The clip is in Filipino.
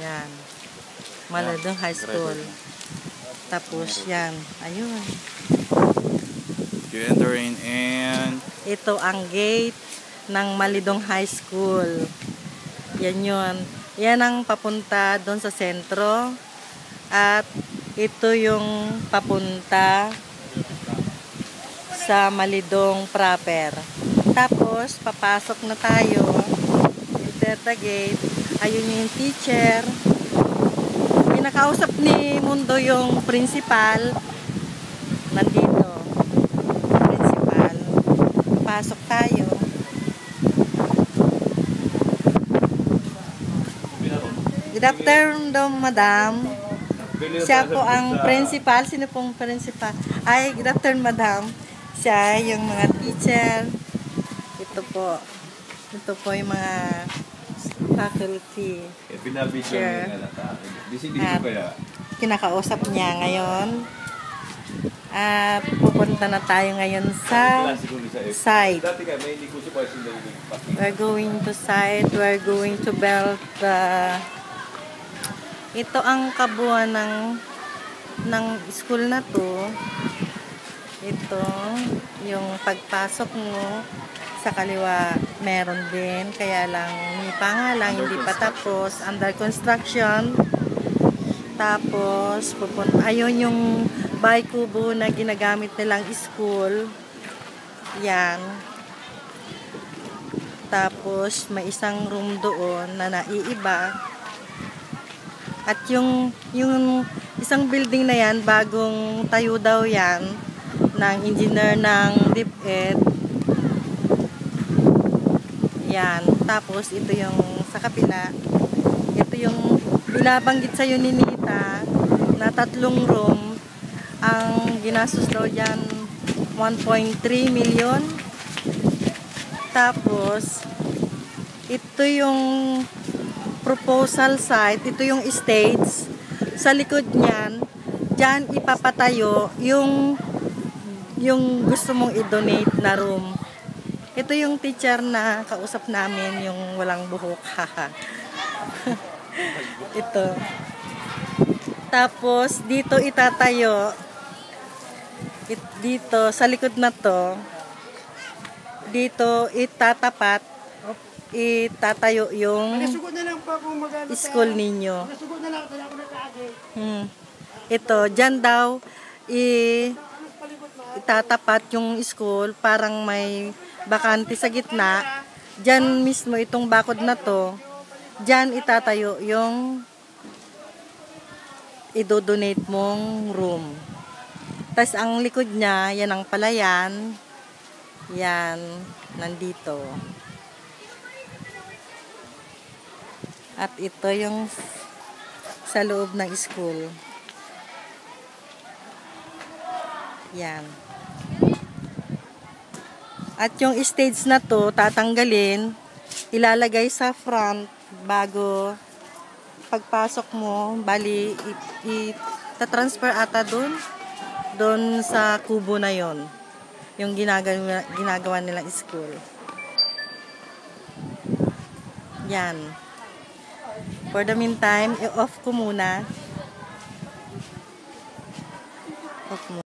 Yan. Malidong High School. Tapos yan. Ayun. You enter in and... Ito ang gate ng Malidong High School. Yan yun. Yan ang papunta doon sa sentro. At ito yung papunta sa Malidong proper. Tapos, papasok na tayo. Enter the gate. Ayun yung teacher. Pinakausap ni Mundo yung principal. Nandito. Principal. Pasok tayo. Good afternoon, madam. Siya po ang principal. Sino pong principal? Ay, good afternoon, madam. Siya yung mga teacher. Ito po. Ito po yung mga faculty. Teacher. At kinakausap niya ngayon. At pupunta na tayo ngayon sa site. We're going to site. We're going to build the... Ito ang kabuuan ng school na to. Ito, yung pagpasok mo sa kaliwa, meron din. Kaya lang, may pangalan, hindi pa tapos. Under construction. Tapos, ayun yung bahay kubo na ginagamit nilang school. Yan. Tapos, may isang room doon na naiiba. At yung isang building na yan, bagong tayo daw yan, ng engineer ng DepEd. Yan. Tapos, ito yung sa kapila. Ito yung binabanggit sa'yo ni Nita na 3 room. Ang ginastos daw dyan, 1.3 million. Tapos, ito yung proposal site, ito yung stage. Sa likod niyan, dyan ipapatayo yung gusto mong i-donate na room. Ito yung teacher na kausap namin, yung walang buhok. Ito. Tapos, dito itatayo. Dito, sa likod na to, dito itatayo yung school ninyo. Ito, dyan daw itatapat yung school, parang may bakante sa gitna. Dyan mismo itong bakod na to, dyan itatayo yung idodonate mong room. Tapos ang likod niya, yan ang palayan. Yan, nandito. At ito yung sa loob ng school. Yan. At yung stage na to, tatanggalin, ilalagay sa front bago pagpasok mo, bali itatransfer ata doon sa kubo na yon, yung ginagawa nilang school. Yan. For the meantime, i-off ko muna. Off mo.